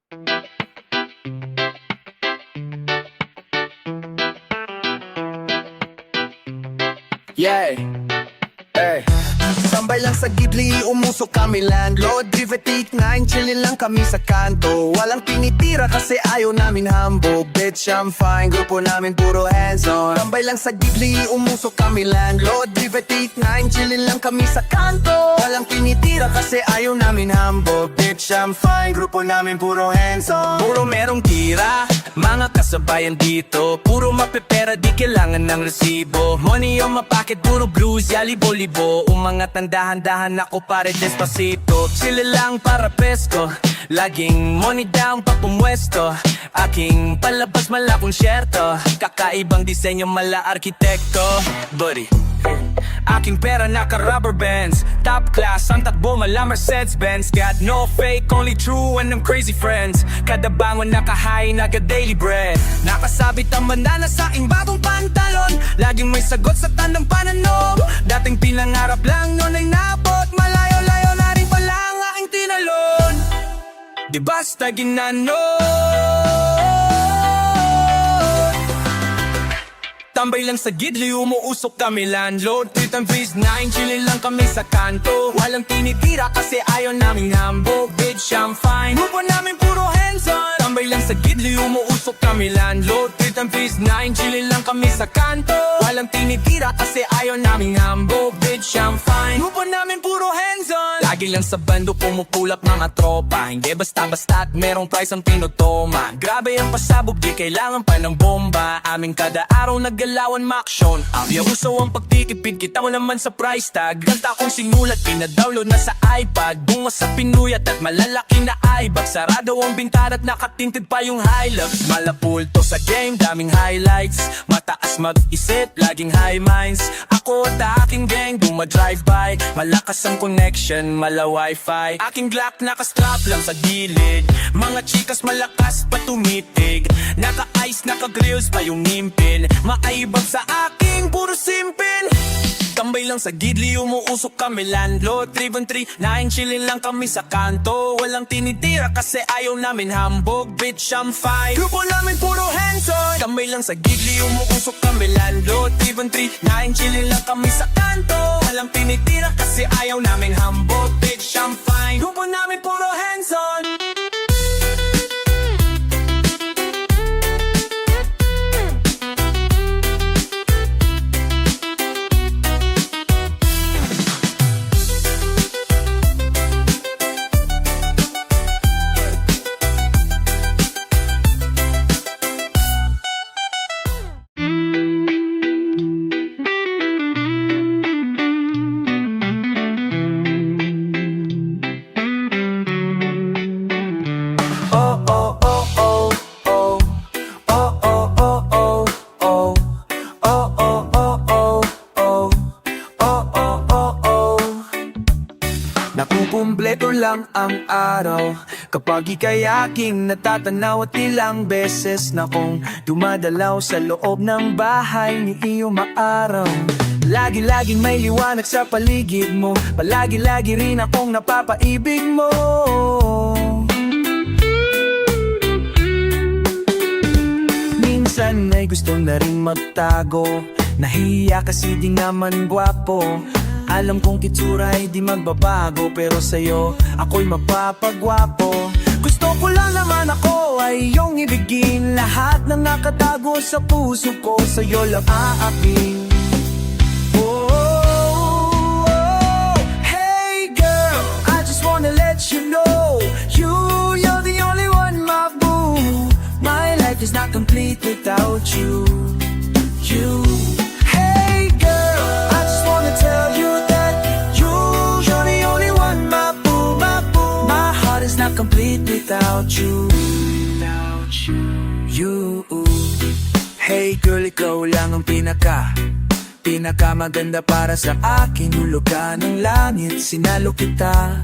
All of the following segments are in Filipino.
Yeah, hey. Tambay lang sa gidli, umusok kami landlord. Drive 9, chillin lang kami sa kanto. Walang tinitira kasi ayaw namin hambog. Bitch, I'm fine, grupo namin puro hands on. Tambay lang sa gidli, umusok kami landlord. Drive 9, chillin lang kami sa kanto. Walang tinitira kasi ayaw namin hambog. Bitch, I'm fine, grupo namin puro hands on. Puro merong tira, mga kasabayan dito. Puro mapepera, di kailangan ng resibo. Money on my pocket, puro blues, yalibo-libo. Umangat ng dahan-dahan ako pare despacito. Sila lang para pesko, laging money down pa pumwesto. Aking palabas mala konsyerto, kakaibang disenyo mala arkitekto. Buddy, aking pera naka rubber bands, top class ang takbo mala Mercedes-Benz. Got no fake, only true and them crazy friends. Kada bangon naka-high, naka-daily bread. Nakasabit ang banana sa aking bagong pantalon, laging may sagot sa tandang pananom. Dating pinangarap lang nun ay napot, malayo-layo na rin pala ang aking tinalon. Di basta ginanon. Tambay lang sa gidli, umuusok kami landlord. 3 3 9, chillin lang kami sa kanto. Walang tinitira kasi ayaw naming hambog. Bitch, I'm fine, grupo namin puro hands on. Tambay lang sa gidli, umuusok kami landlord. 3 3 9, chillin lang kami sa kanto. Walang tinitira kasi ayaw naming hambog. Bitch, I'm fine, grupo namin puro hands on. Lagi lang sa bando pumupulap mga tropa. Hindi basta-basta at merong price ang tinutoma. Grabe ang pasabog, di kailangan pa ng bomba. Aming kada araw naggalawan maaksyon. Uso ang pagtitipid, kita ko naman sa price tag. Ganta kong sinulat, pinadownload na sa iPad. Bunga sa pinuyat at malalaki na eyebag. Sarado ang bintana at nakatinted pa yung highlights. Malapulto sa game, daming highlights. Mataas mag-isip, laging high minds. Ako at aking gang, dumadrive by. Malakas ang connection, mala wifi. Aking Glock nakastrap lang sa gilid. Mga chikas malakas pa tumitig. Naka-ice, naka-grills pa yung nimpin. Maaibag sa aking puro simpin. Tambay lang sa gidli, umuusok kami landlord. 3 3 9, chillin lang kami sa kanto. Walang tinitira kasi ayaw namin hambog. Bitch, I'm fine, grupo namin puro hands on. Tambay lang sa gidli, umuusok kami landlord. 3 3 9, chillin lang kami sa kanto. Walang tinitira kasi ayaw namin hambog. Bitch, I'm fine, grupo namin puro hands on. Nakukumpleto lang ang araw kapag ika'y aking natatanaw. At ilang beses na kong dumadalaw sa loob ng bahay ni iyong maaraw. Lagi-laging may liwanag sa paligid mo, palagi-lagi rin akong napapaibig mo. Minsan ay gusto na rin magtago, nahiya kasi di naman gwapo. Alam kong kitsura ay di magbabago, pero sa'yo ako'y mapapagwapo. Gusto ko lang naman ako ay iyong ibigin. Lahat na nakatago sa puso ko sa'yo lang aakin. Oh, oh, oh. Hey girl, I just wanna let you know, you're the only one, my boo. My life is not complete without you. Hey girl, I just wanna tell you that you're the only one, my boo, my boo. My heart is not complete without you. Hey girl, ikaw lang ang pinakamaganda para sa akin. Hulugan ng langit, sinalo kita.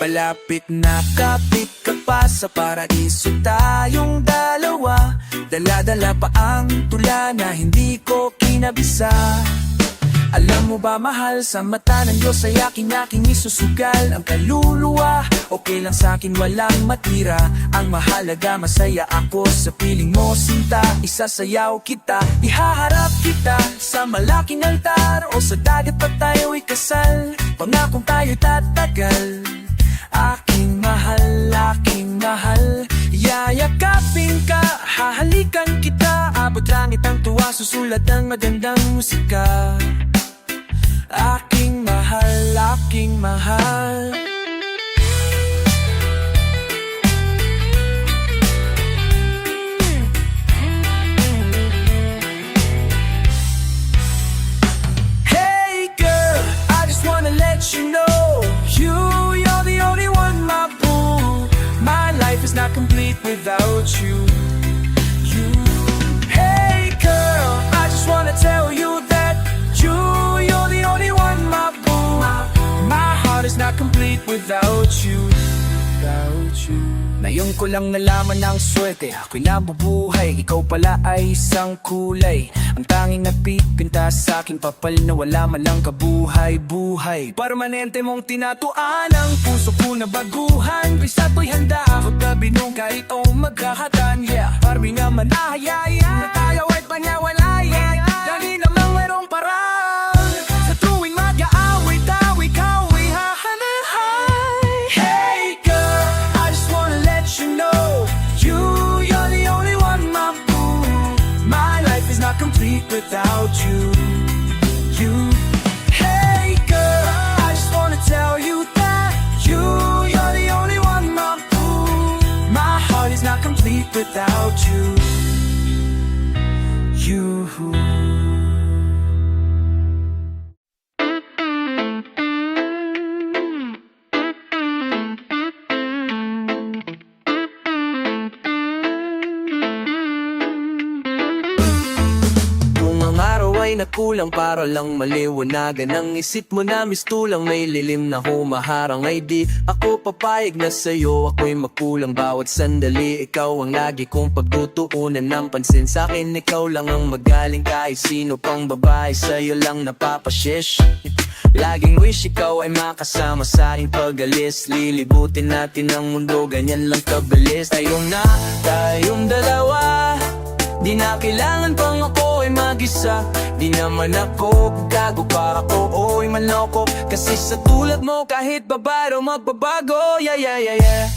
Palapit na kapit ka pa sa paraiso tayong dalawa. Dala-dala pa ang tula na hindi ko kinabisa. Alam mo ba mahal, sa mata ng Diyos ay aking isusugal ang kaluluwa. Okay lang sa'kin walang matira, ang mahalaga masaya ako sa piling mo sinta. Isasayaw kita, ihaharap kita sa malaking altar, o sa dagat pa tayo'y kasal, pangakong tayo'y tatagal. Aking mahal, yayakapin ka, hahalikan kita, abot langit ang tuwa, susulat ng magandang musika. Aking mahal. Hey girl, I just wanna let you know, you're the only one, my boo. My life is not complete without you. Hey girl, I just wanna tell you that you're the only one, my boo. My heart is not complete without you. Ngayon ko lang nalaman ng swerte, ako'y nabubuhay, ikaw pala ay isang kulay. Ang tanging nagpipinta sa aking papal na wala man lang kabuhay-buhay. Permanente mong tinatuan ang puso ko na baguhan, bisa to'y handa ako gabi nung kahit o maghahatan. Yeah, parang naman ahayaya na tayo ay panyawalayan, dahil namang mayroong parang sa tuwing mag-aaway tayo, ikaw ay hahanahay. Hey girl, I just wanna let you know, you're the only one, my boo. My life is not complete without you. Hey girl, I just wanna tell you that you're the only one, my boo. My heart is not complete without you. Nakulang para lang maliwanagan ang isip mo na mistulang may lilim na humaharang. Ay di ako papayag na sa'yo ako'y makulang bawat sandali. Ikaw ang lagi kong pagtutuunan ng pansin sa'kin, ikaw lang ang magaling kahit sino pang babae sa'yo lang napapashish. Laging wish ikaw ay makasama sa aking pag-alis, lilibutin natin ang mundo, ganyan lang kabilis. Tayong dalawa, di na kailangan pang ako ay mag-isa. Di naman ako gago para ko o'y manloko, kasi sa tulad mo kahit babae magbabago. Yeah.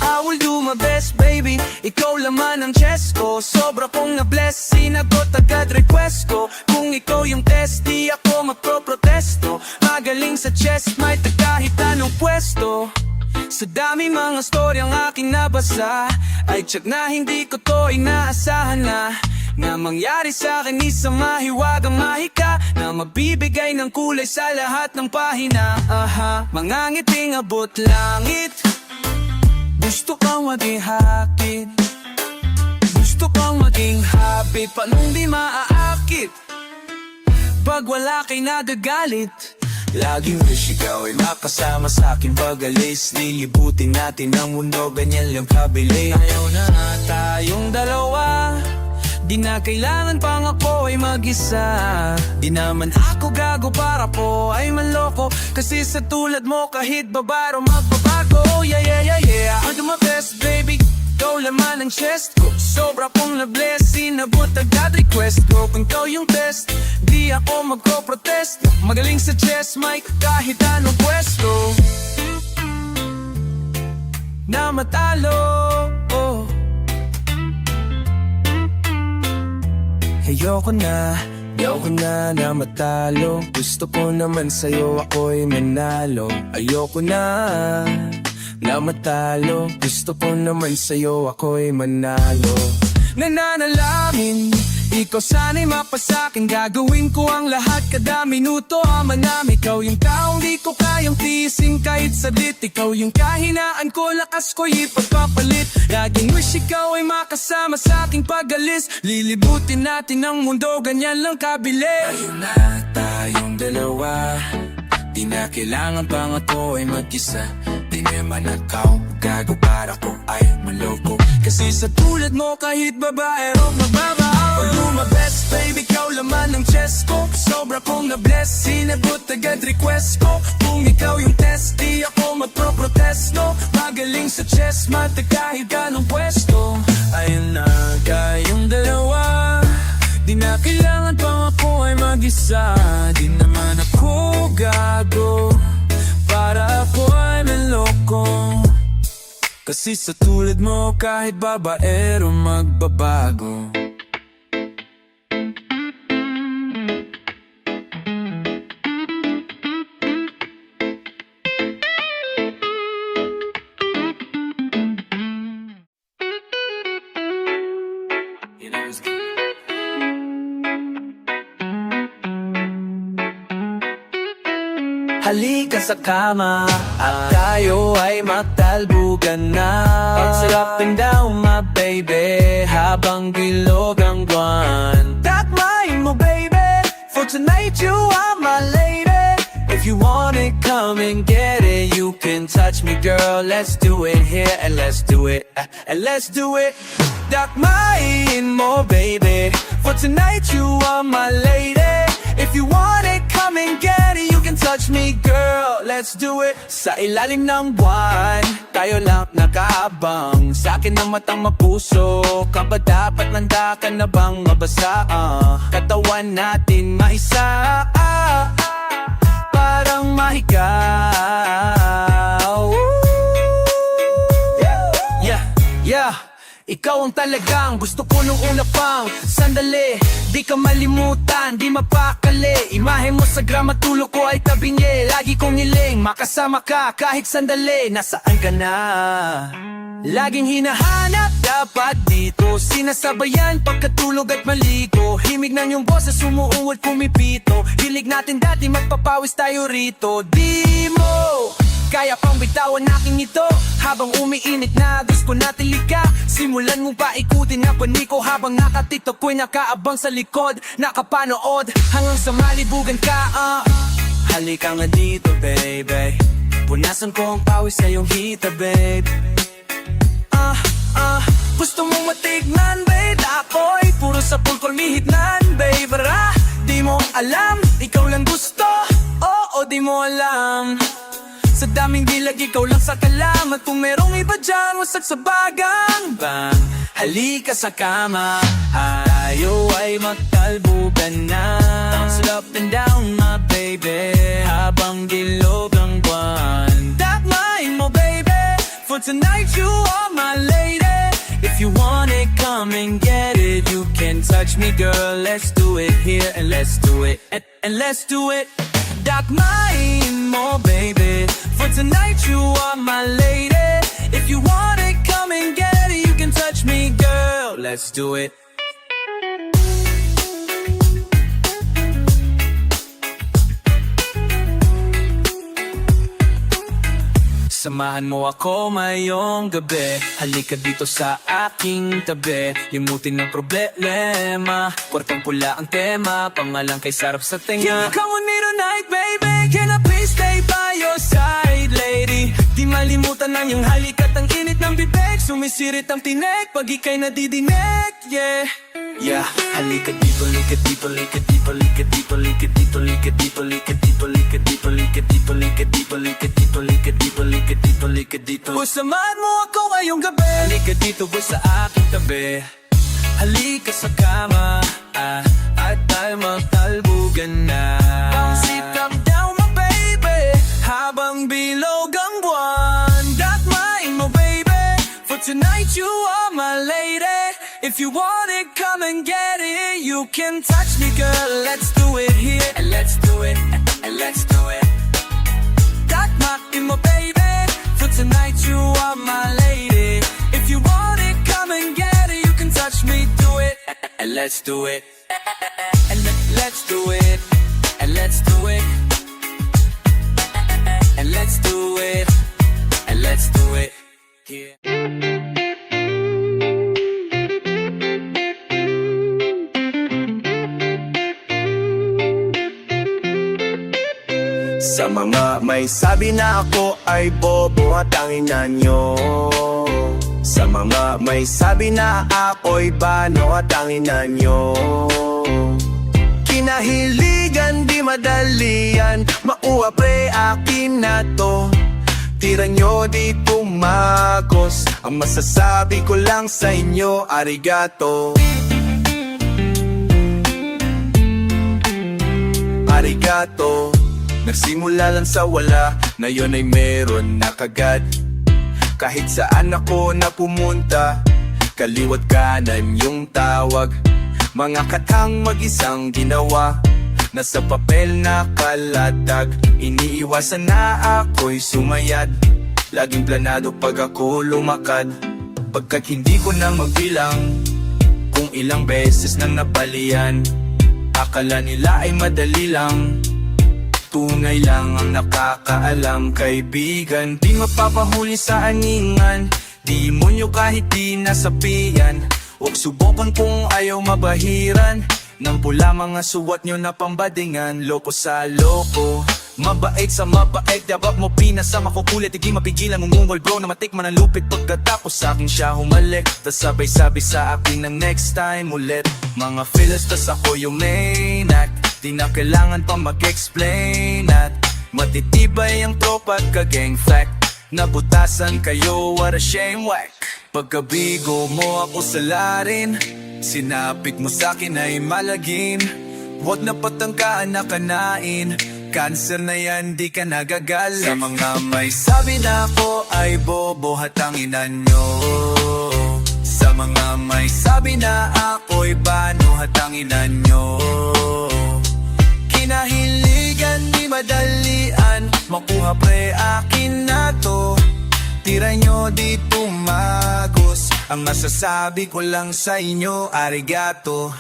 I will do my best baby, ikaw laman ang chest ko. Sobra kong na-bless, sinagot agad request ko. Kung ikaw yung test, di ako magproprotesto. Magaling sa chest, may kahit anong pwesto. Sa dami mga story ang aking nabasa, ay tsak na hindi ko to inaasahan na mangyari sa akin isang mahiwagang mahika na mabibigay ng kulay sa lahat ng pahina. Mga ngiting abot langit, gusto kang maging hakit, gusto kang maging happy, panong di maaakit pag wala kay nagagalit. Laging wish ikaw ay makasama sa akin pag-alis, lilibutin natin ang mundo, ganyan lang kabili. Ayaw na tayong dalawa, di na kailangan pang ako ay mag-isa. Di naman ako gago para po ay manloko, kasi sa tulad mo kahit babae magbabago. Yeah. I do my best baby, ikaw laman ang chest ko. Sobra kong na-bless, sinabot agad request ko. Kung ikaw yung test, di ako magko-protest. Magaling sa chess mic kahit anong pwesto na matalo. Ayoko na matalo, gusto ko naman sa'yo ako'y manalo. Ayoko na matalo, gusto ko naman sa'yo ako'y manalo. Nananalangin, ikaw sana'y mapasakin, gagawin ko ang lahat kada minuto. Ama namin, ikaw yung taong di ko kayang tiisin kahit saglit. Ikaw yung kahinaan ko, lakas ko ipagpapalit. Laging wish ikaw ay makasama sa aking pag-alis, lilibutin natin ang mundo, ganyan lang kabili. Ayun na tayong dalawa, di na kailangan pang ako ay mag-isa. Di naman ikaw gago para ko ay maloko, kasi Kasi sa tulad mo kahit babae o mababaw Pag lumabas baby ikaw laman ng chest ko Sobra kong na-bless, sinagot agad request ko Kung ikaw yung test, di ako magproprotesto Magaling sa chess, mata kahit anong pwesto Ayun na kayong dalawa Di na kailangan pang ako ay mag-isa Di naman ako gago Para ako ay maloko Kasi sa tulad mo kahit babaero magbabago Halika sa kama at tayo ay magtalbugan na Pagsarapin daw my baby habang bilog ang buwan Takmain mo baby, for tonight you are my lady If you want it, come and get it You can touch me girl, let's do it here and let's do it And let's do it Takmain mo baby, for tonight you are my lady If you want it, come and get it You can touch me girl, let's do it Sa ilalim ng buwan, tayo lang nakaabang Sa akin ang matang mapuso Ka ba dapat nanda ka na bang mabasa Katawan natin maisa Parang mahigaw Yeah ikaw ang talagang gusto ko nung una pang sandali Di ka malimutan, di mapakali Imahe mo sa grama, tulog ko ay tabi niya Lagi kong niling, makasama ka kahit sandali Nasaan ka na? Laging hinahanap dapat dito Sinasabayan pagkatulog at maligo Himig ng iyong boses, sumuungod pumipito Hilig natin dati, magpapawis tayo rito Di mo kaya pang bitawan aking ito Habang umiinit na gusto natin lika Simulan mo pa ikutin na paniko Habang nakatito ko'y nakaabang sa likod Nakapanood hanggang sa malibugan ka Halika nga dito baby Punasan ko ang pawis sa iyong hita babe Gusto mong matignan babe Ako'y puro sa pulkol mihitnan babe Para di mo alam Ikaw lang gusto Oo di mo alam Sa daming dilag, ikaw lang sa kalam At kung merong iba dyan, wasak sa bagang bang Halika sa kama, tayo ay magtalbugan na Bounce up and down my baby Habang dilog ang buwan Takmain mo baby, for tonight you are my lady If you want it, come and get it You can touch me girl, let's do it here And let's do it, and let's do it Takmain mo baby For tonight you are my lady If you want it, come and get it You can touch me girl, let's do it Samahan mo ako mayong gabi Halika dito sa aking tabi Limutin ang problema Kwartong pula ang tema Pangalan kay sarap sa tenga Come with me tonight baby Can I please stay by your side lady Di malimutan ang iyong halik at ang init ng bibig Sumisirit ang tinek Pag ika'y nadidinig Yeah, halika dito, lika dito, lika dito, lika dito, lika dito, lika dito, lika dito, lika dito, lika dito, lika dito, lika dito, lika dito, lika dito, lika dito. Samahan mo ako ngayong gabi. Halika dito boy sa aking tabi. Halika sa kama at tayo magtalbugan na. Bounce it up down my baby habang bilog ang buwan. Takmain mo baby, for tonight you are my lady. If you want it, come and get it You can touch me girl, let's do it here And let's do it, and let's do it Takmain mo baby For tonight you are my lady If you want it, come and get it You can touch me, do it And let's do it And let's do it And let's do it And let's do it And let's do it yeah. Sa mga may sabi na ako ay bobo at ang ina nyo Sa mga may sabi na ako'y bano at ang ina nyo. Kinahiligan di madalian, mauwa pre akin na to. Tira nyo di pumagos, ang masasabi ko lang sa inyo, arigato. Arigato. Nagsimula lang sa wala, na yun ay meron na kagad. Kahit saan ako na pumunta, kaliwat kanan yung tawag. Mga katang mag-isang ginawa, nasa papel na kalatag. Iniiwasan na ako'y sumayad, laging planado pag ako lumakad. Pagkat hindi ko na magbilang kung ilang beses nang napalian. Akala nila ay madali lang, tunay lang ang nakakaalam. Kaibigan, di mapapahuli sa aningan, di mo nyo kahit di nasapian. Huwag subukan kung ayaw mabahiran ng pula mga suwat nyo na pambadingan. Loko sa loko, mabait sa mabait, dabab mo pinasa makukulit. Hindi mapigilan mungungol bro na matikman ang lupit. Pagkatapos sa akin siya humalik, tas sabay-sabi sa akin ng next time ulit. Mga feelers tas ako yung main act, di na kailangan pa mag-explain. At matitibay ang tropa at ka-gang fact, nabutasan kayo, what a shame, whack. Pagkabigo mo ako sa larin, sinapit mo sa'kin ay malagim. Huwag na patangkaan na kanain, cancer na yan, di ka nagagalit. Sa mga may sabi na ako ay bobo, hatanginan nyo. Sa mga may sabi na ako'y bano, hatanginan nyo. Kinahiligan di madalian, makuha pre akin na to. Tira nyo di tumagos, ang masasabi ko lang sa inyo, arigato.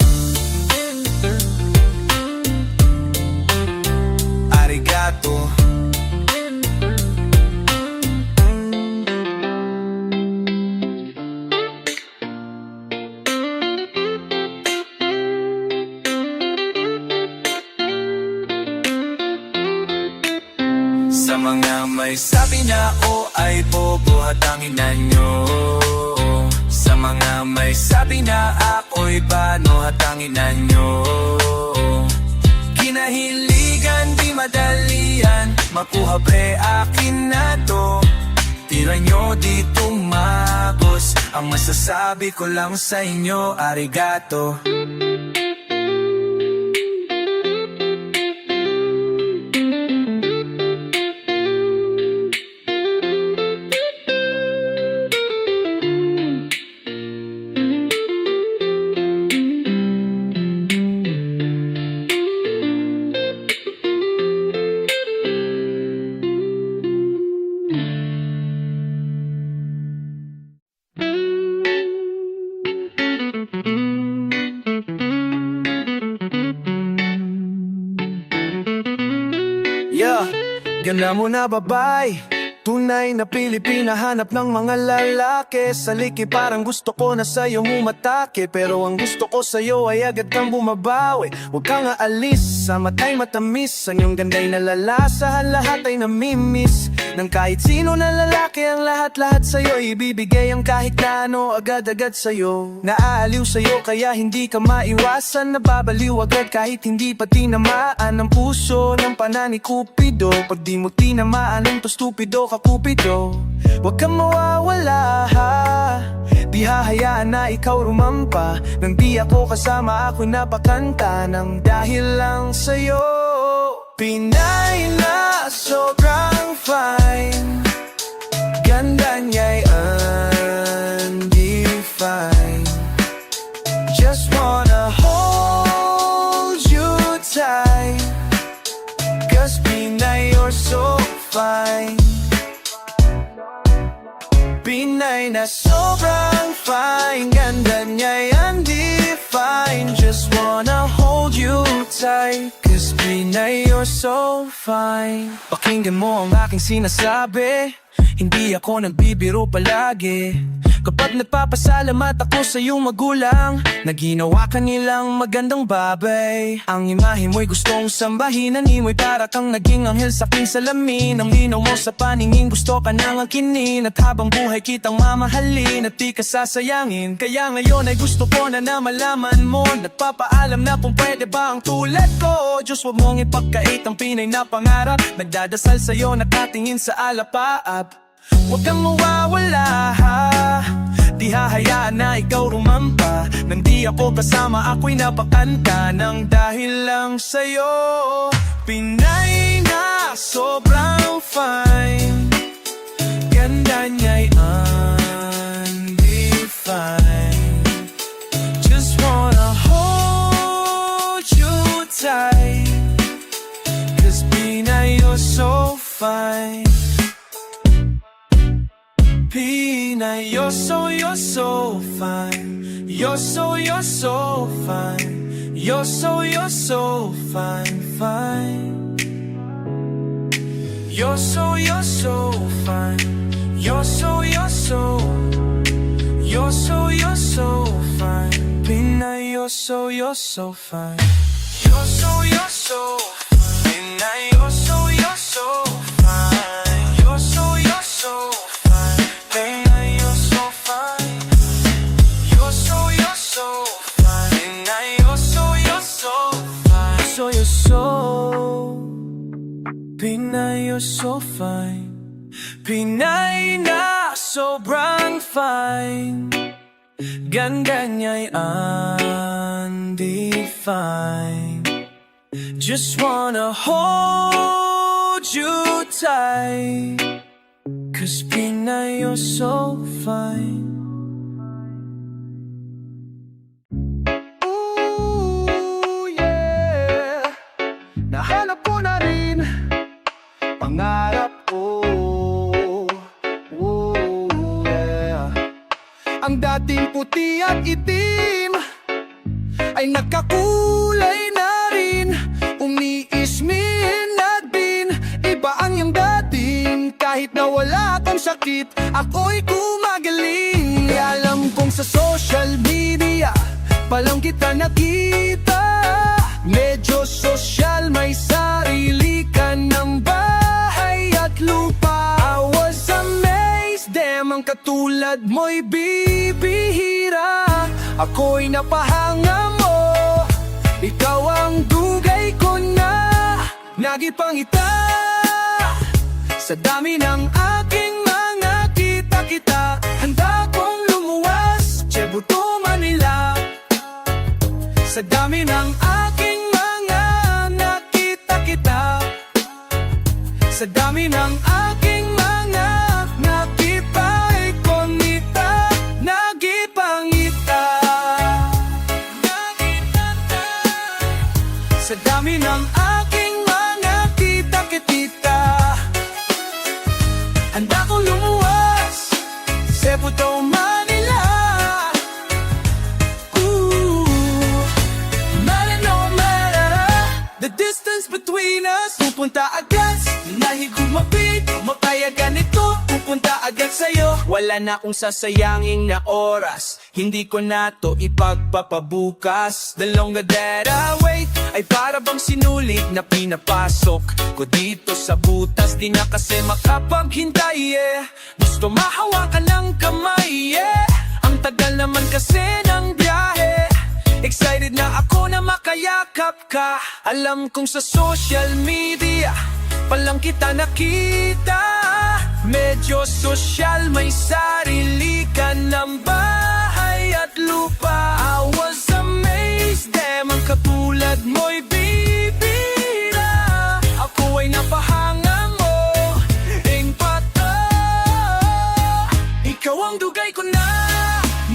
Arigato. Sa mga may sabi na o ay bobo, hatanginan nyo. Sa mga may sabi na ako'y bano, hatanginan nyo. Kinahiligan di madalian, makuha pre akin na to. Tira nyo di tumagos, ang masasabi ko lang sa inyo, arigato. Yeah, ganda mo na babay, tunay na Pilipina, hanap ng mga lalaki. Sa liki parang gusto ko na sa'yo umatake, pero ang gusto ko sa'yo ay agad kang bumabawi. Huwag kang aalis, sa mata'y matamis, ang iyong ganda'y nalalasahan, lahat ay namimiss ng kahit sino na lalaki. Ang lahat-lahat sa'yo, ibibigay ang kahit na ano, agad-agad sa'yo. Naaaliw sa'yo kaya hindi ka maiwasan, nababaliw agad kahit hindi pa tinamaan ang puso ng panani Cupido. Pag di mo tinamaan ang to stupido ka Cupido. Huwag kang mawawala ha, di hahayaan na ikaw rumampa. Nang di ako kasama, ako napakanta ng dahil lang sa'yo. Pinay na sobrang fine, ganda niya'y undefined. Just wanna hold you tight, 'cause Pinay, you're so fine. Pinay na sobrang fine, ganda niya'y undefined. Just wanna hold you tight, 'cause Pinay, you're so fine. Pakinggan mo ang aking sinasabi, Hindi ako nagbibiro palagi. Kapag nagpapasalamat ako sa iyong magulang, na ginawa ka nilang magandang babay. Ang imahe mo'y gustong sambahin, animoy para kang naging anghel sa aking salamin. Ang linaw mo sa paningin, gusto ka nang akinin. At habang buhay kitang mamahalin at di ka sasayangin. Kaya ngayon ay gusto ko na malaman mo, nagpapaalam na kung pwede ba ang tulad ko. Diyos, huwag mong ipagkait ang Pinay na pangarap. Nagdadasal sa'yo, nakatingin sa alapaap. Huwag kang mawawala ha, di hahayaan na ikaw rumampa. Nang di ako kasama, ako'y napakanta ng dahil lang sa'yo. Pinay na sobrang fine, ganda niya'y undefined. Just wanna hold you tight, 'cause Pinay, you're so fine. Pinay, you're so fine. You're so fine. You're so fine, fine. You're so fine. You're so fine. Pinay, you're so fine. You're so Pinay, you're so fine. You're so fine. Pinay, you're so fine. You're so fine. Pinay, you're so fine. Pinay, you're so fine. Pinay na sobrang fine, ganda niya'y undefined. Just wanna hold you tight, 'cause Pinay, you're so fine. Ooh, yeah. Nahanap ko na rin pangarap ko. Ooh, yeah. Ang dating puti at itim ay nagkakulay na rin. Umiismin na din, iba ang iyong dating. Kahit na wala kang sakit, ako'y gumagaling. Alam kong sa social media palang kita nakita. Medyo social, may sarili ka ng bahay at lupa. I was amazed, damn, ang katulad mo'y bibihira. Ako'y napahanga mo, ikaw ang dugay ko na nagipangita. Sa dami ng aking mga kita-kita, handa kong lumuwas, Cebuto, Manila. Sa dami ng aking mga nakita-kita, sa dami ng aking mga nakipag-ikonita, nagipangita. Sa dami ng aking mga kita-kita, handa kong lumuwas, Cebuto, Manila. Ooh, no matter the distance between us, pupunta agad. Dahil kumapit, mapayagan ito, pupunta agad sa'yo. Wala na akong sasayangin na oras, hindi ko na to ipagpapabukas. The longer that I wait, ay para bang sinulit na pinapasok ko dito sa butas. Di na kasi makapaghintay, yeah. Gusto mahawakan ng kamay, yeah. Ang tagal naman kasi ng biyahe, excited na ako na makayakap ka. Alam kong sa social media palang kita nakita. Medyo social, may sarili ka ng bahay at lupa. I was amazed, damn, ang katulad mo'y bibira. Ako ay napahanga mo, ingpata. Ikaw ang dugay ko na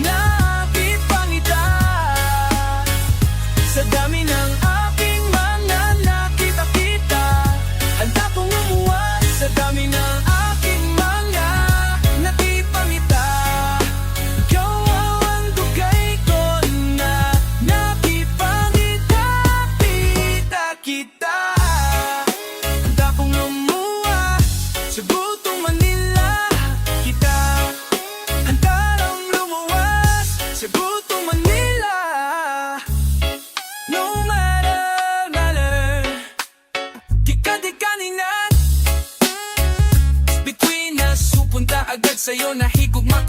nakipangita. Sa dami ng aking mga nakita-kita, handa kong lumuwas. Sa dami ng aking mga nakipangita, ikaw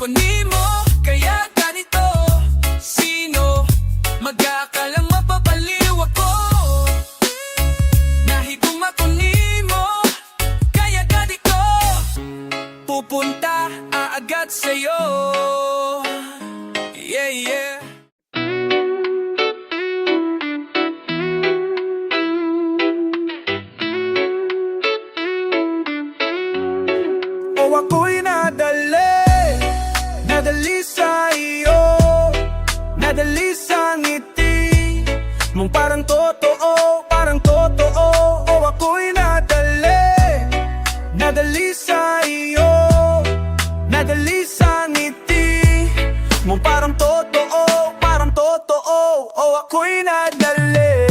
kunin mo, kaya ganito. Sino magkakalang mapapaliw ako? Nahigong makunin mo, kaya ganito. Pupunta agad sa'yo. Yeah, yeah. O ako'y nadali sa iyo, nadali sa ngiti mong parang totoo, parang totoo. O ako'y nadali sa iyo, nadali sa ngiti mong parang totoo, parang totoo. O ako'y nadali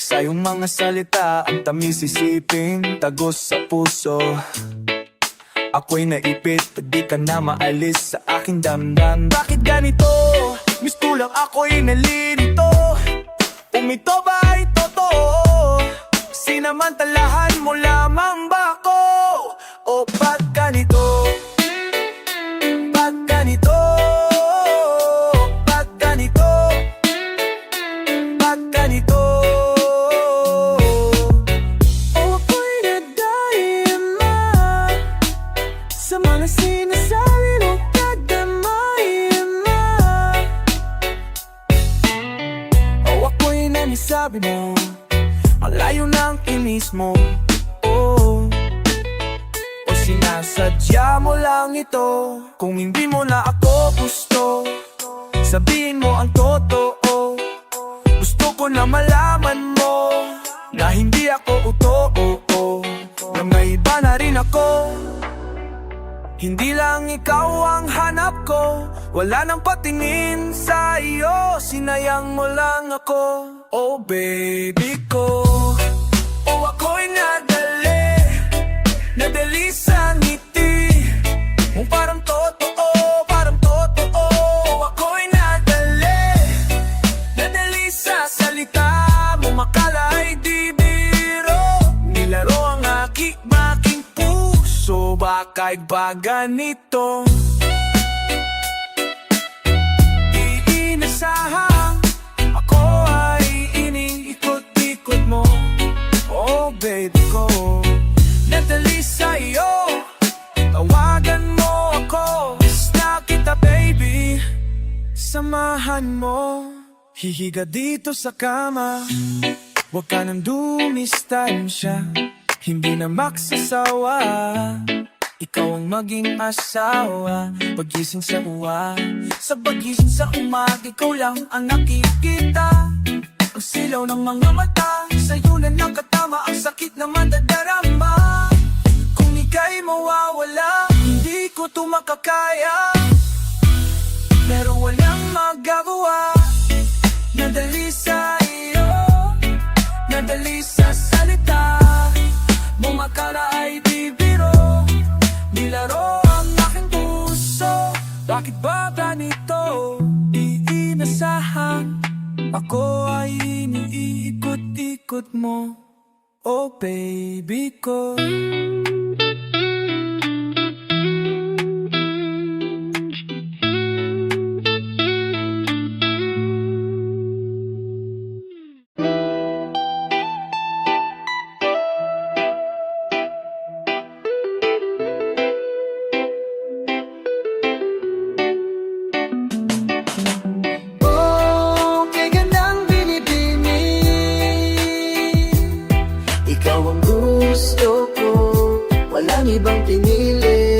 sa iyong mga salita, ang tamis isipin, tagos sa puso. Ako'y naipit, di ka na maalis sa aking damdam. Bakit ganito? Gusto lang ako'y nalilito. Umito ba'y totoo? Sinamantalahan mo lamang ba ako? O ba't ganito? Ba't ganito? Ba't ganito? Ba't ganito? O ako'y nadahima sa mga sinasabi mo, kadamay-ima. O ako'y nanisabi mo, ang layo ng inis mo. O sinasadya mo lang ito. Kung hindi mo na ako gusto, sabihin mo ang totoo. Gusto ko na malaman mo na hindi ako totoo, na may iba na rin ako. Hindi lang ikaw ang hanap ko, wala nang patingin sa iyo, sinayang mo lang ako. Oh baby ko, oh ako'y nadali sa ngiti mong parang totoo, parang totoo. Oh ako'y nadali sa salita mo, makala ay di biro. Nilaro ang aking puso, baka'y ba ganito? Iinasahang ako ay iniikot-ikot mo. Oh baby ko, nadali sa iyo, tawagan mo ako. Miss na kita baby, samahan mo. Hihiga dito sa kama, huwag ka nang dumistansya. Hindi na magsasawa, ikaw ang maging asawa. Pagising sa sa pagising sa umaga, ikaw lang ang nakikita. Ang silaw ng mga mata, sa'yo na nakatama, ang sakit na madadarama. Kung ika'y mawawala, hindi ko to makakaya. Pero walang magagawa, nadali sa iyo, nadali sa salita mo, makala ay di biro. Nilaro ang aking puso, bakit ba ganito? Iinasahan ako ay iniikot-ikot mo. Oh baby ko, ibang pinili.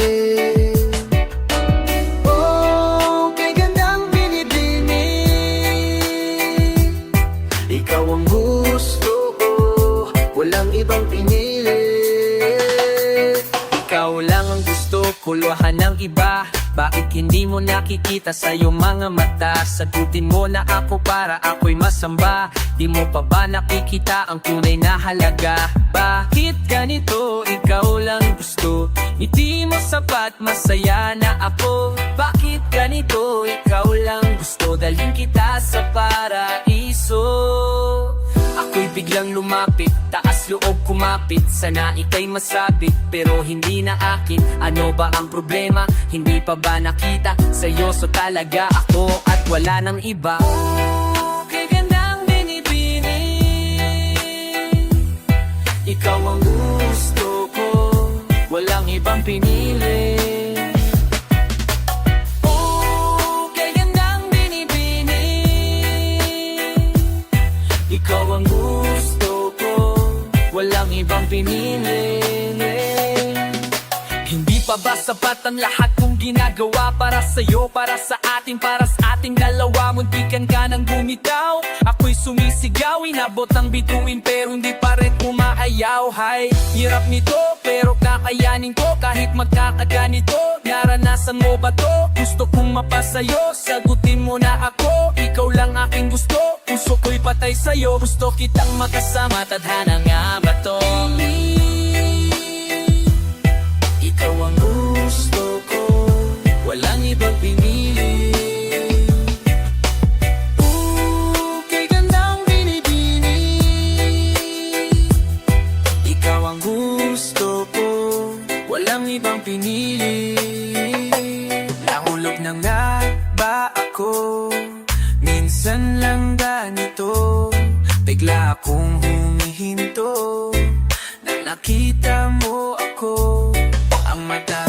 Oh, kay gandang binibini, ikaw ang gusto ko, walang ibang pinili. ikaw lang ang gusto ko, luhan ng iba. Bakit hindi mo nakikita sa iyong mga mata? Sagutin mo na ako para ako'y masamba. Di mo pa ba nakikita ang tunay na halaga? Bakit ganito? Ikaw lang gusto, hindi mo sapat, masaya na ako. Bakit ganito? Ikaw lang gusto, dalhin kita sa paraiso. Ako'y biglang lumapit, taas loob kumapit. Sana ika'y masabit, pero hindi na akin. Ano ba ang problema? Hindi pa ba nakita? Seryoso talaga ako at wala nang iba. Kay gandang binibini, ikaw ang gusto ko, walang ibang pinili. Oh, kay gandang binibini, ikaw ang gusto ko, walang ibang pinili. Hindi pa ba sapat ang lahat kong ginagawa para sa'yo, para sa ating dalawa? Muntikan ka nang bumitaw, ako'y sumisigaw, inabot ang bituin pero hindi pa rin umaayaw. Hay, hirap nito pero kakayanin ko kahit magkakaganito. Naranasan mo ba to? Gusto kong mapasayo, sagutin mo na ako. Ikaw lang aking gusto, puso ko'y patay sa'yo. Gusto kitang makasama, tadhana nga ba to? Ikaw ang gusto ko, walang ibang pinili. Kay gandang binibini, ikaw ang gusto ko, walang ibang pinili. Nahulog na nga ba ako? Minsan lang ganito, bigla akong humihinto nang nakita mo ako. Ang mata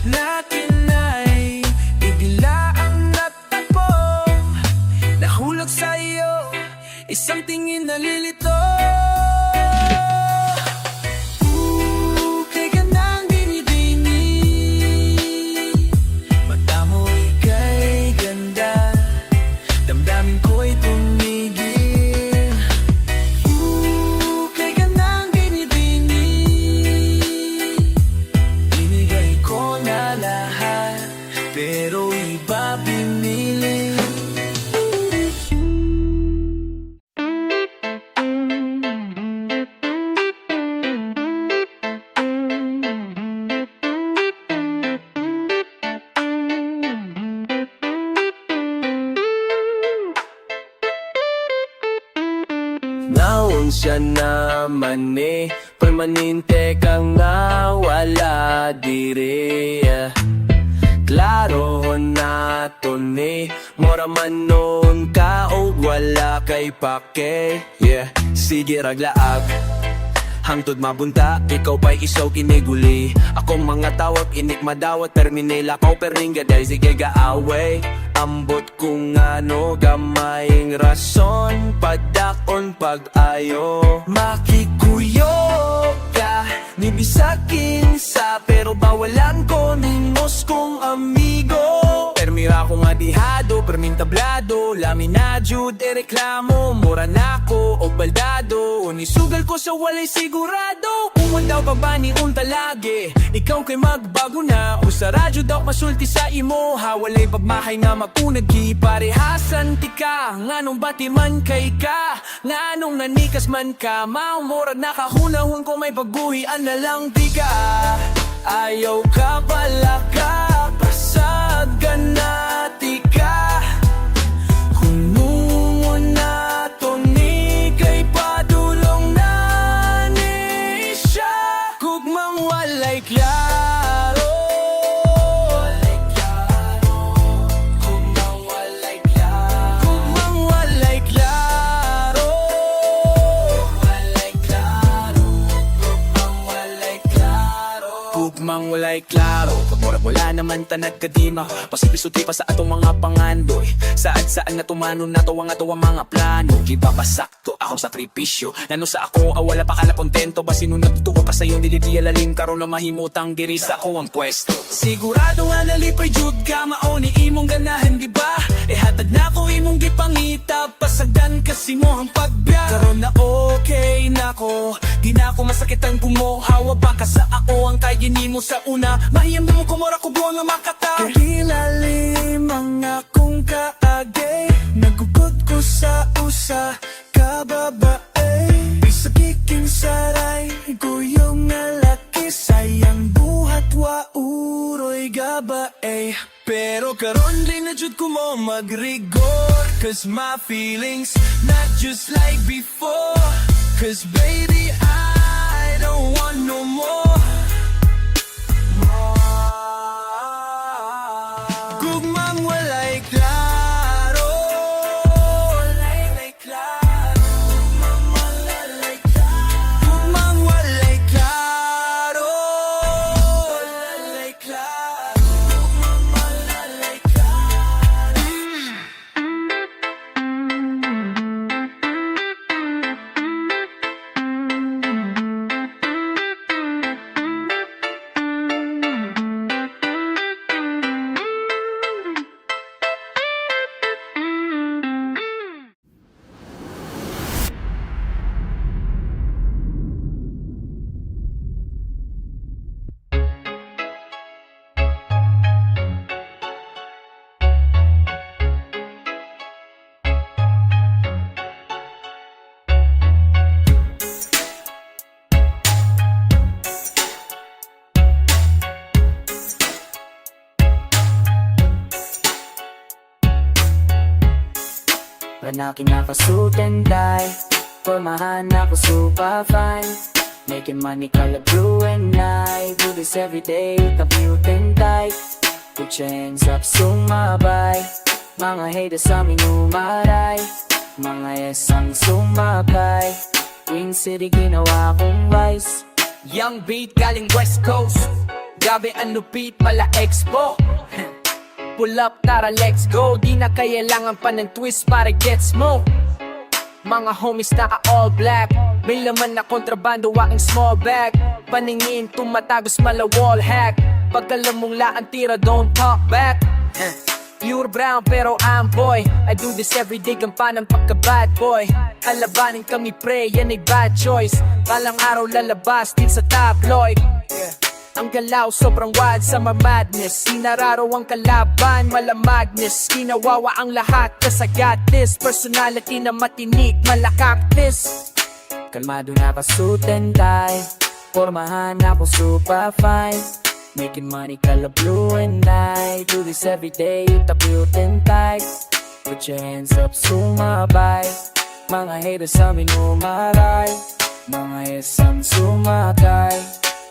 natin ay bigla ang natagpo, nahulog sa iyo, isang tingin na lilito. Kay gandang binibini, mata mo'y kay ganda, damdamin ko'y tumigil. Kay gandang binibini, binigay ko na lahat, pero iba pinili. Naon siya naman permanente kang nawala diri. Klaro nato mora man noon ka o wala kay pake. Sige raglaag, hangtod mabunta, ikaw pa'y isaw kiniguli. Akong mga tawag, inik madawat, terminela ko peringa dahil sige gaaway. Ambot kung ano, gamaying rason, padakon pag-ayo. Makikuyo ka, nibisakin sa, pero bawalan ko nimos kong amigo. Permira ko nga dihado, permintablado, laminadyo, de reklamo, mura na ko, o baldado, unisugal ko sa walay sigurado. Uwan daw pa ba ni unta lagi, ikaw kay magbago na, o sa radyo daw masulti sa imo, hawalay pagmahay nga mapunagi, parehasan ti ka, nganong bati man kay ka, nganong nanikas man ka, maumura na kahunahon ko may pagbuhian na lang di ka. Ayaw ka pala ka, pasag ganati ka, hunungon na to ni kay padulong na ni siya. Kugmang walay klaro, walay klaro, kugmang walay klaro, kugmang walay klaro, walay klaro, kugmang walay klaro, kugmang walay klaro. Wala naman tanad kadima, pasipisuti pa sa atong mga pangandoy. Saan na tumano na to ang ato ang mga plano. Kiba ba sakto akong sakripisyo, nano sa ako wala pa kala kontento. Basi nung nagtutuko pa sa'yo nilidiyalalim karon na mahimutang diri sa ako ang pwesto. Sigurado nga nalipay jud ka, maoni imong ganahan diba? Hatag na ko imong gipangita, pasagdan kasi mo ang pagbiya. Karon na okay na ko, di na ako masakit ang gumohawa ba ka sa ako ang kaya mo sa una. Mahiyam mo kumura ko buwang nga makata. Kahilalim ang akong kaagay, nagugod ko sa usa kababae. Sa kiking saray, guyong nalaki, sayang buhat wa uroy gabae. Pero karon din na jud ko mo mag-rigor, cause my feelings not just like before. Cause baby, I don't want no more. Gugmang walay klaro. Walay klaro. Gugmang walay klaro. Gugmang walay klaro. Walay klaro. Gugmang walay klaro. Panakin ako suit and tie, formahan ako super fine. Making money color blue and I do this every day, compute and tight. Put your hands up, sumabay. Mga haters sa amin umaray, mga yes ang sumakay. Queen City ginawa kong vice. Young beat galing West Coast. Grabe ang lupit pala expo. Pull up, tara let's go. Di na kailangan pa ng twist para gets mo. Mga homies naka all black. May laman na kontrabando, aking small bag. Paningin, tumatagos mala wall hack. Pagkalam mong laan tira, don't talk back. Pure brown pero I'm boy. I do this every day, gampanan pagka bad boy. Alabanin kami pre, yan ay bad choice. Balang araw lalabas din sa tabloid. Ang galaw sobrang wild sa madness. Sinararo ang kalaban, malamadness. Kinawawa ang lahat, kasagat this. Personality na matinik, malakaktis. Kalmado na ka suit and tie, formahan ako super fine. Making money color blue and I do this every day, tapute and tight. Put your hands up, sumabay. Mga haters sa amin umaray, mga yes ang sumakay.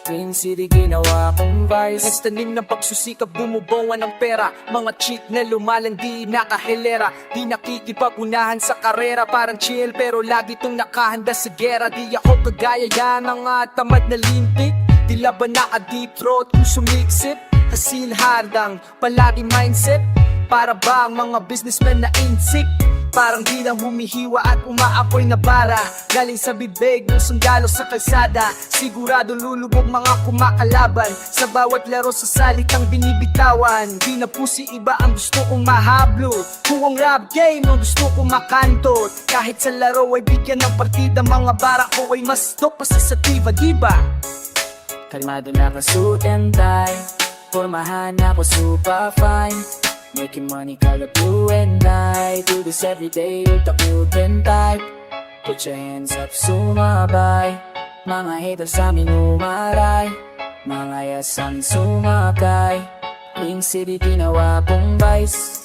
Queen City ginawa kong vice. Nagtanim ng pagsusikap, bumubuwan ng pera. Mga cheat na lumalandi, nakahilera. Di nakikipag-unahan sa karera. Parang chill pero lagi tong nakahanda sa gera. Di ako kagaya yan ng tamad na limpik. Di laban na deep throat kung sumiksip. Hasil hardang, palagi mindset. Para ba ang mga businessmen na insik? Parang di lang humihiwa at umaapoy na bara. Galing sa bibig ng sundalo sa kalsada. Sigurado lulubog mga kumakalaban. Sa bawat laro sa salitang binibitawan. Di na po si iba ang gusto kong mahablo. Kung ang rap game ang gusto kong makantot. Kahit sa laro ay bigyan ng partida. Mga bara ko ay mas top pa sa sativa, diba? Kalmado na ka suit and tie, formahan ako super fine. Making money color blue and I do this every day, tapute and tight. Put your hands up, sumabay. Mga haters sa amin umaray, mga yes ang sumakay. Queen City ginawa kong vice.